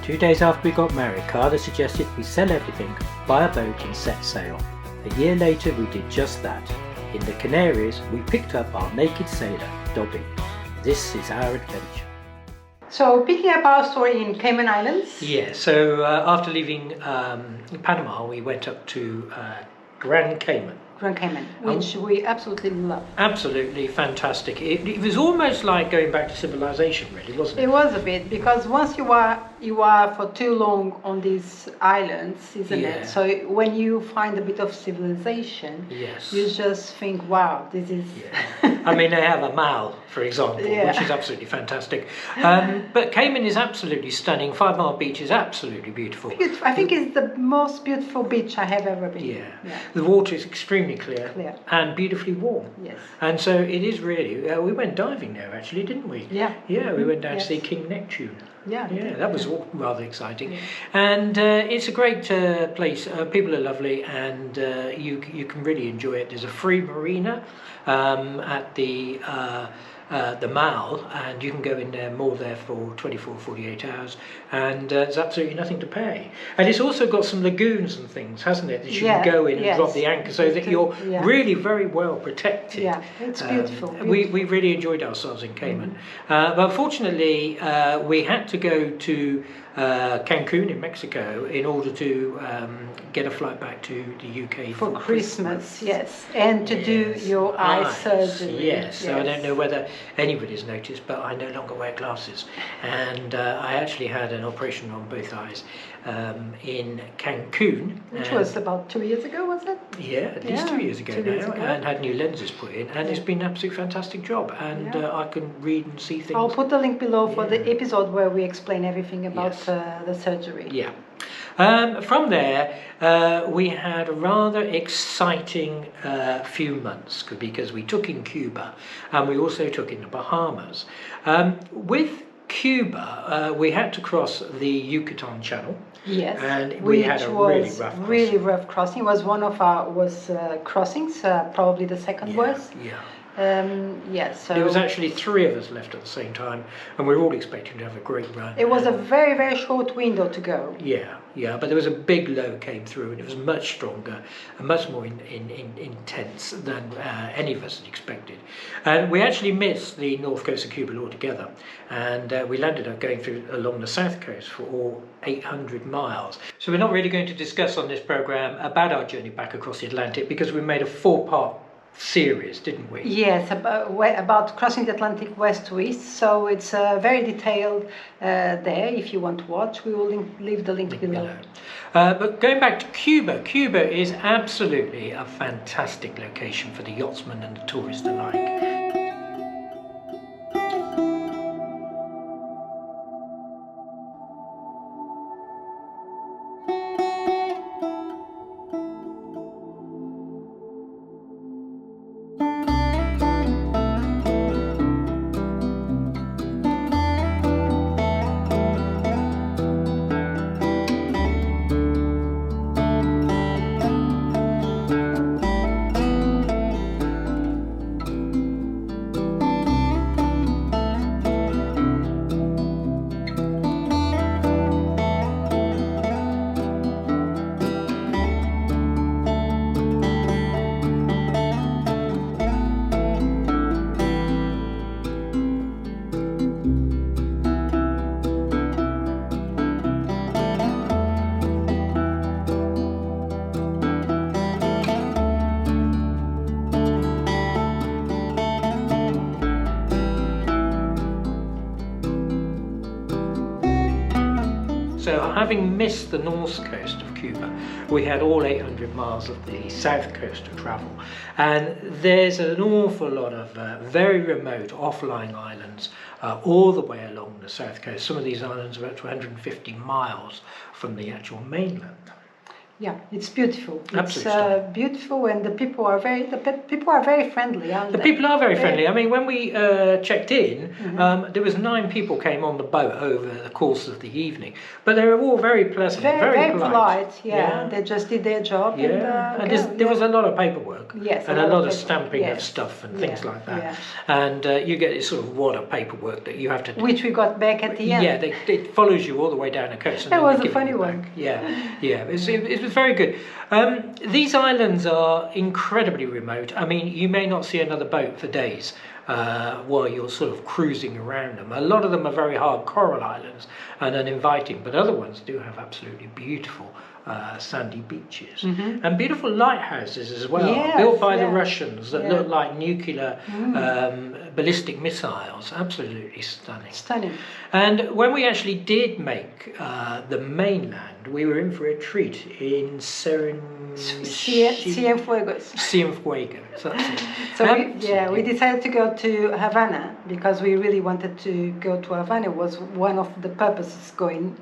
2 days after we got married, Carla suggested we sell everything, buy a boat and set sail. A year later we did just that. In the Canaries we picked up our naked sailor, Dobby. This is our adventure. So picking up our story in Cayman Islands. Yeah, so after leaving Panama we went up to Grand Cayman. Grand Cayman, which we absolutely love. Absolutely fantastic. It was almost like going back to civilization, really, wasn't it? It was a bit, because once you are for too long on these islands, isn't it? So when you find a bit of civilization, yes, you just think, wow, this is... Yeah. I mean, they have a mall, for example, which is absolutely fantastic. But Cayman is absolutely stunning. 5 Mile Beach is absolutely beautiful. I think it's the most beautiful beach I have ever been. Yeah. The water is extremely clear and beautifully warm. Yes. And so it is really, we went diving there actually, didn't we? Yeah. Yeah, we went down to see King Neptune. Yeah, that was rather exciting. And it's a great place. People are lovely, and you can really enjoy it. There's a free marina at the mall, and you can go in there, moor there for 24, 48 hours, and there's absolutely nothing to pay. And it's also got some lagoons and things, hasn't it, that you can go in and drop the anchor, so that you're really very well protected. Yeah, it's beautiful. We really enjoyed ourselves in Cayman. But fortunately, we had to go to Cancun in Mexico in order to get a flight back to the UK for Christmas. Yes, and to do your eye surgery. Yes, so I don't know whether anybody's noticed, but I no longer wear glasses, and I actually had an operation on both eyes in Cancun, which was about 2 years ago, was it? Yeah, at least 2 years ago now, and had new lenses put in, and it's been an absolute fantastic job, and I can read and see things. I'll put the link below for the episode where we explain everything about the surgery. Yeah. From there, we had a rather exciting few months, because we took in Cuba and we also took in the Bahamas. With Cuba, we had to cross the Yucatan Channel. Yes, and we had a really rough crossing. It was one of our crossings, probably the second worst. Yeah. So there was actually 3 of us left at the same time, and we were all expecting to have a great run. It was a very, very short window to go. Yeah, but there was a big low came through, and it was much stronger and much more intense than any of us had expected. And we actually missed the north coast of Cuba altogether, and we landed up going through along the south coast for all 800 miles. So we're not really going to discuss on this program about our journey back across the Atlantic, because we made a 4-part series, didn't we? Yes, about crossing the Atlantic west to east, so it's very detailed there if you want to watch. We will leave the link below. But going back to Cuba, Cuba is absolutely a fantastic location for the yachtsman and the tourist alike. So having missed the north coast of Cuba, we had all 800 miles of the south coast to travel. And there's an awful lot of very remote offlying islands all the way along the south coast. Some of these islands are up to 150 miles from the actual mainland. Yeah, it's beautiful. Absolutely It's beautiful, and the people are very friendly, aren't The they? people are very friendly. I mean, when we checked in, Mm-hmm. there was 9 people came on the boat over the course of the evening, but they were all very pleasant, very polite. Yeah, they just did their job. Yeah, and And there was a lot of paperwork, Yes, and a lot of paper. stamping of Yes. stuff and things like that. Yeah. And you get this sort of wad of paperwork that you have to do. Which we got back at the end. Yeah, it follows you all the way down the coast. And That then was they a give it funny you one. back. Yeah, it was very good. These islands are incredibly remote. I mean, you may not see another boat for days while you're sort of cruising around them. A lot of them are very hard coral islands and uninviting, but other ones do have absolutely beautiful sandy beaches and beautiful lighthouses as well, Yes, built by the yeah. Russians that look like nuclear ballistic missiles. Absolutely stunning. Stunning. And when we actually did make the mainland, we were in for a treat in Cienfuegos. Cienfuegos. That's it. So we decided to go to Havana because we really wanted to go to Havana. It was one of the purposes going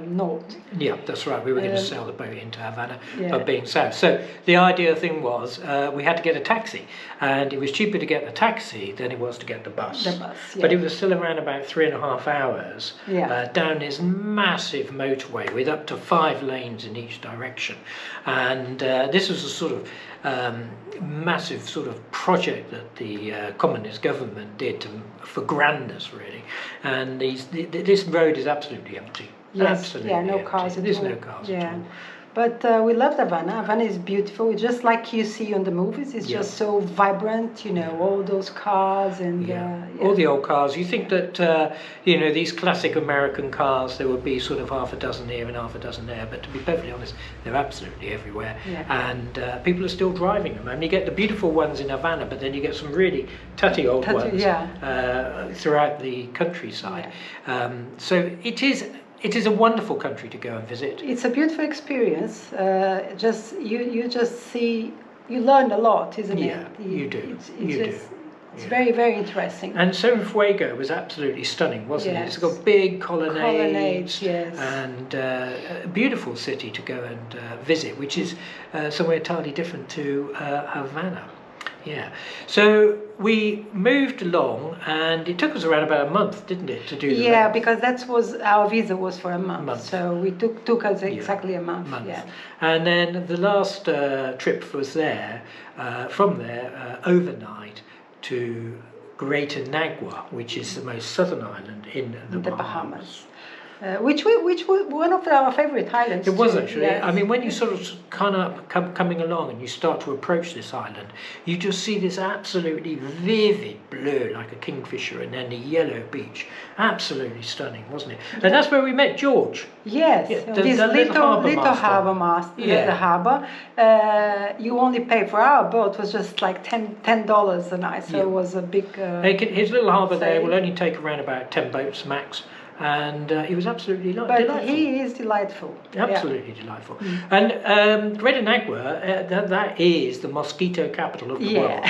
north. Yeah, that's right. We were going to sail the boat into Havana, Yeah. being south. So the idea thing was we had to get a taxi, and it was cheaper to get the taxi than it was to get the bus. The bus, But yeah. it was still around about 3.5 hours down this massive motorway with up to 5 lanes in each direction. And this was a sort of massive sort of project that the communist government did for grandness, really. And this road is absolutely empty. Yes, Absolutely no empty. cars at There's all. no cars Yeah. at all. But we loved Havana. Havana is beautiful. It's just like you see on the movies. It's just so vibrant, all those cars and all the old cars. You think that these classic American cars, there would be sort of half a dozen here and half a dozen there, but to be perfectly honest, they're absolutely everywhere. And people are still driving them. And you get the beautiful ones in Havana, but then you get some really tatty old ones throughout the countryside. So it is a wonderful country to go and visit. It's a beautiful experience. You learn a lot, isn't it? Yeah, you do. It's very, very interesting. And Cienfuegos was absolutely stunning, wasn't it? It's got big colonnades, and a beautiful city to go and visit, which is somewhere entirely different to Havana. Yeah. So we moved along, and it took us around about a month, didn't it, to do the Yeah, because our visa was for a month. So we took us exactly a month. Yeah. And then the last trip was from there overnight to Greater Nagua, which is the most southern island in the Bahamas. Which was one of our favorite islands. It was actually. Yes. I mean, when you sort of coming along and you start to approach this island, you just see this absolutely vivid blue, like a kingfisher, and then the yellow beach. Absolutely stunning, wasn't it? And that's where we met George. Yes, this little harbour master. Yeah. The harbour. You only pay for our boat was just like $10 a night, so it was a big. His little harbour there will only take around about 10 boats max. And he was absolutely delightful. But he is delightful. Absolutely delightful. And Greater Nagua, that is the mosquito capital of the world.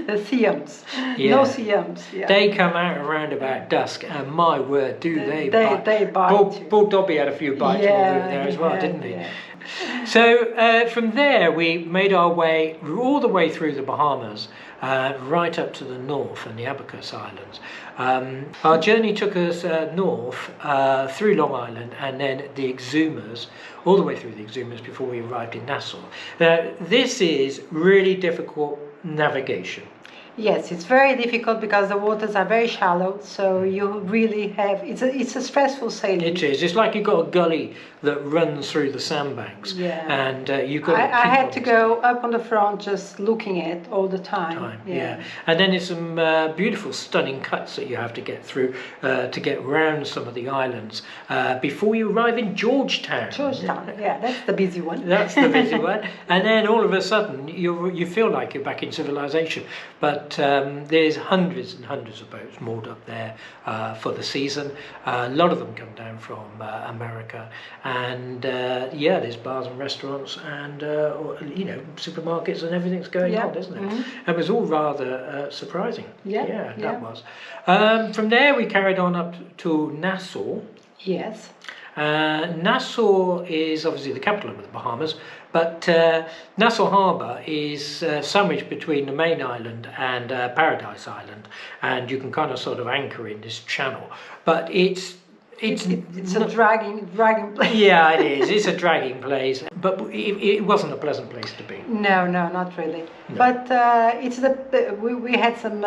The Siams. No Siams. Yeah. They come out around about dusk, and my word, they bite. They bite. Bull Dobby had a few bites while we were there as well, didn't he? Yeah. So from there we made our way all the way through the Bahamas, right up to the north and the Abacus Islands. Our journey took us north through Long Island and then the Exumas, all the way through the Exumas before we arrived in Nassau. This is really difficult navigation. Yes, it's very difficult because the waters are very shallow, so you really have it's a stressful sailing. It is. It's like you've got a gully that runs through the sandbanks, and you've got. I had to go up on the front, just looking at all the time. Yeah. And then there's some beautiful, stunning cuts that you have to get through to get round some of the islands before you arrive in Georgetown. That's the busy one. That's the busy one. And then all of a sudden you feel like you're back in civilization, but there's hundreds and hundreds of boats moored up there for the season. A lot of them come down from America, and there's bars and restaurants and supermarkets and everything's going on, isn't it? It was all rather surprising. That was. From there we carried on up to Nassau. Yes. Nassau is obviously the capital of the Bahamas, but Nassau Harbour is sandwiched between the main island and Paradise Island, and you can kind of sort of anchor in this channel. But it's a dragging place. Yeah, it is. It's a dragging place, but it wasn't a pleasant place to be. No, not really. No. But we had some.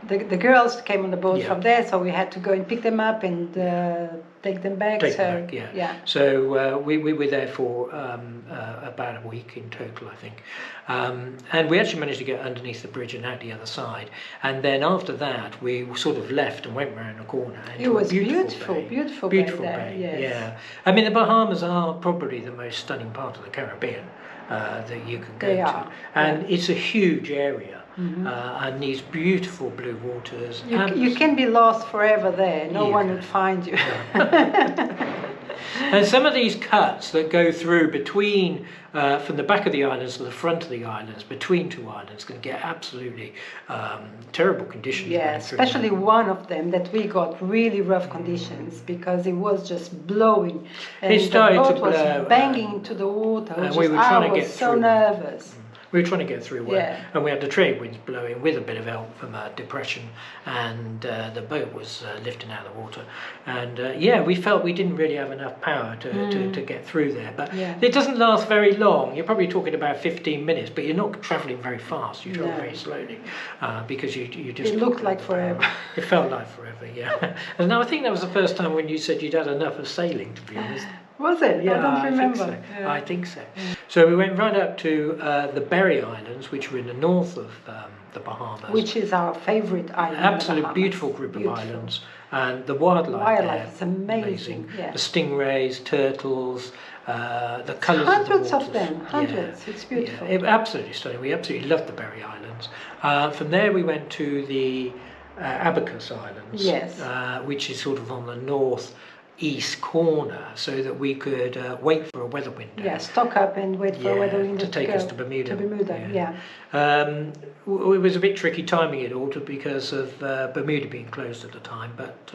The girls came on the boat from there, so we had to go and pick them up and take them back. Yeah. So we were there for about a week in total, I think. And we actually managed to get underneath the bridge and out the other side. And then after that, we sort of left and went round the corner. It was beautiful bay bay. there, yes. Yeah. I mean, the Bahamas are probably the most stunning part of the Caribbean that you can go to. And it's a huge area. And these beautiful blue waters. You can be lost forever there. No one would find you. And some of these cuts that go through between, from the back of the islands to the front of the islands, between two islands, can get absolutely terrible conditions. Yeah, especially one of them that we got really rough conditions because it was just blowing. And it started the boat to blow, was banging into the water. And we were trying to get so through. nervous. We were trying to get through and we had the trade winds blowing with a bit of help from depression, and the boat was lifting out of the water. And we felt we didn't really have enough power to get through there. But it doesn't last very long. You're probably talking about 15 minutes, but you're not travelling very fast. You travel very slowly because you just... It looked like forever. It felt like forever, yeah. And now I think that was the first time when you said you'd had enough of sailing, to be honest. Was it? Yeah, I don't remember. Think so. I think so. So we went right up to the Berry Islands, which were in the north of the Bahamas. Which is our favourite island. Absolutely beautiful group of islands. And the wildlife is amazing. Yeah. The stingrays, turtles, the colours hundreds of the waters. of them, hundreds. It's beautiful. Absolutely stunning. We absolutely loved the Berry Islands. From there we went to the Abacus Islands, which is sort of on the north-east corner, so that we could wait for a weather window. Yeah, stock up and wait for a weather window to take us to Bermuda. It was a bit tricky timing it all because of Bermuda being closed at the time, but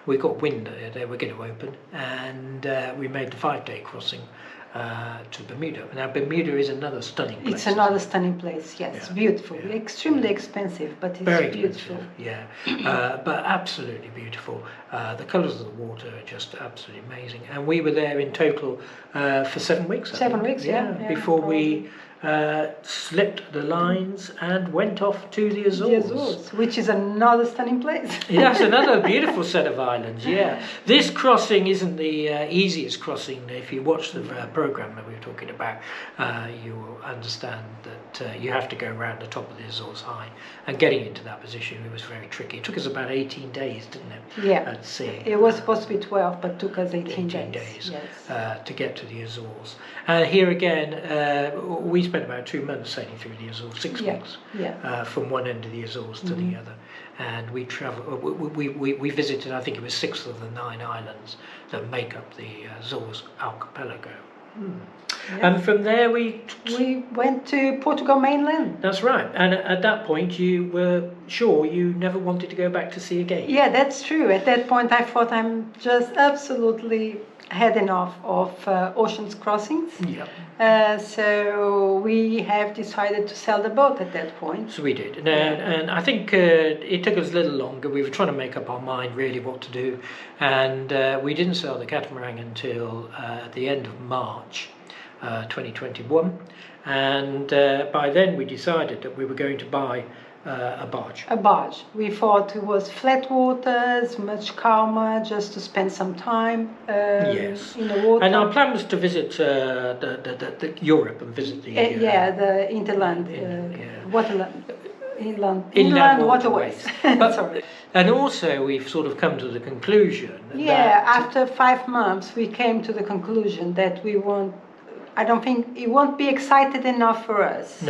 we got wind that they were going to open, and we made the 5-day crossing to Bermuda. Now Bermuda is another stunning place. It's another stunning place, yes. It's beautiful. Extremely expensive, but it's very beautiful. But absolutely beautiful. The colours of the water are just absolutely amazing. And we were there in total for 7 weeks. 7 weeks, before we slipped the lines and went off to the Azores. The Azores, which is another stunning place. Yes, another beautiful set of islands, This crossing isn't the easiest crossing. If you watch the programme that we were talking about, you will understand that you have to go around the top of the Azores High, and getting into that position, it was very tricky. It took us about 18 days, didn't it? Yeah, at sea. It was supposed to be 12, but took us 18 days. To get to the Azores. And here again, we spent about 2 months sailing through the Azores, 6 weeks, from one end of the Azores to the other. And we visited, I think it was 6 of the 9 islands that make up the Azores archipelago. And from there we went to Portugal mainland. That's right. And at that point you were sure you never wanted to go back to sea again. Yeah, that's true. At that point I thought I'm just absolutely had enough of oceans crossings. So we have decided to sell the boat at that point. So we did. And I think it took us a little longer. We were trying to make up our mind really what to do. And we didn't sell the catamaran until the end of March 2021. And by then we decided that we were going to buy a barge. A barge. We thought it was flat waters, much calmer, just to spend some time in the water. And our plan was to visit the Europe and visit the the interland inland waterways. Sorry. And also we've sort of come to the conclusion that after 5 months we came to the conclusion that I don't think it won't be excited enough for us.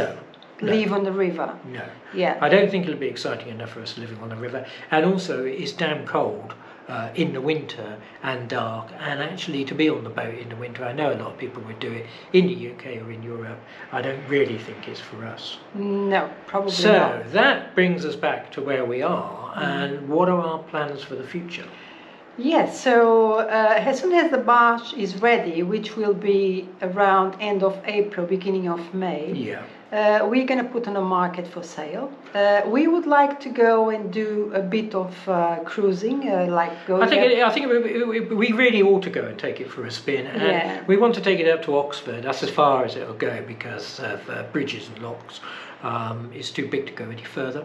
Live on the river. I don't think it'll be exciting enough for us living on the river. And also it's damn cold in the winter and dark, and actually to be on the boat in the winter, I know a lot of people would do it in the UK or in Europe. I don't really think it's for us. No, probably not. So that brings us back to where we are, and what are our plans for the future? Yes, so as soon as the barge is ready, which will be around end of April, beginning of May, Yeah. we're going to put on a market for sale. We would like to go and do a bit of cruising, like going. I think we really ought to go and take it for a spin, and Yeah. we want to take it up to Oxford. That's as far as it'll go because of bridges and locks. It's too big to go any further.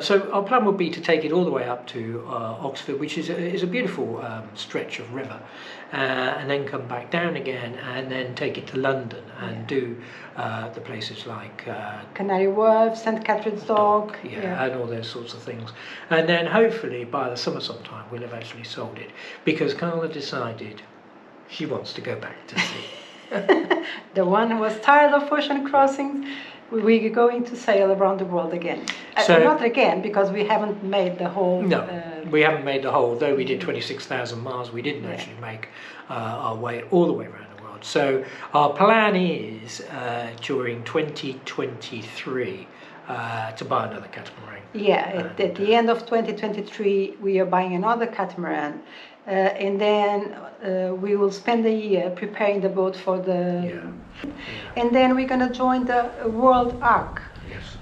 So our plan would be to take it all the way up to Oxford, which is a beautiful stretch of river, and then come back down again, and then take it to London and do the places like Canary Wharf, St. Catherine's Dock, and all those sorts of things. And then hopefully by the summer sometime we'll have actually sold it, because Carla decided she wants to go back to sea. The one who was tired of ocean crossings. We're going to sail around the world again. So, not again, because we haven't made the whole. No, we haven't made the whole. Though we did 26,000 miles, we didn't actually make our way all the way around the world. So our plan is during 2023 to buy another catamaran. Yeah, at the end of 2023, we are buying another catamaran. And then we will spend a year preparing the boat for the... And then we're going to join the World Arc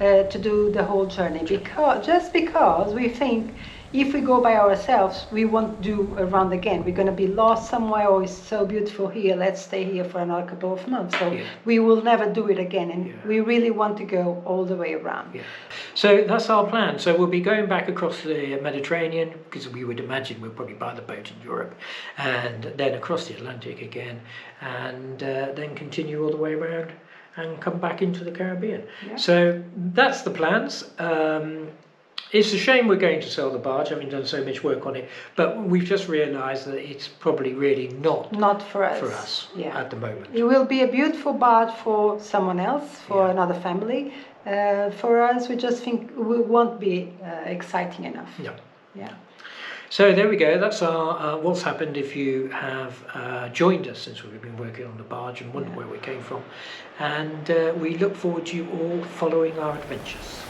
to do the whole journey. Just because we think if we go by ourselves, we won't do a round again. We're going to be lost somewhere. Oh, it's so beautiful here. Let's stay here for another couple of months. So we will never do it again. And we really want to go all the way around. Yeah. So that's our plan. So we'll be going back across the Mediterranean, because we would imagine we'll probably buy the boat in Europe, and then across the Atlantic again, and then continue all the way around and come back into the Caribbean. Yeah. So that's the plans. It's a shame we're going to sell the barge, having done so much work on it, but we've just realised that it's probably really not for us, at the moment. It will be a beautiful barge for someone else, for another family. For us, we just think we won't be exciting enough. Yeah. So there we go. That's our what's happened. If you have joined us since we've been working on the barge and wondered where we came from, and we look forward to you all following our adventures.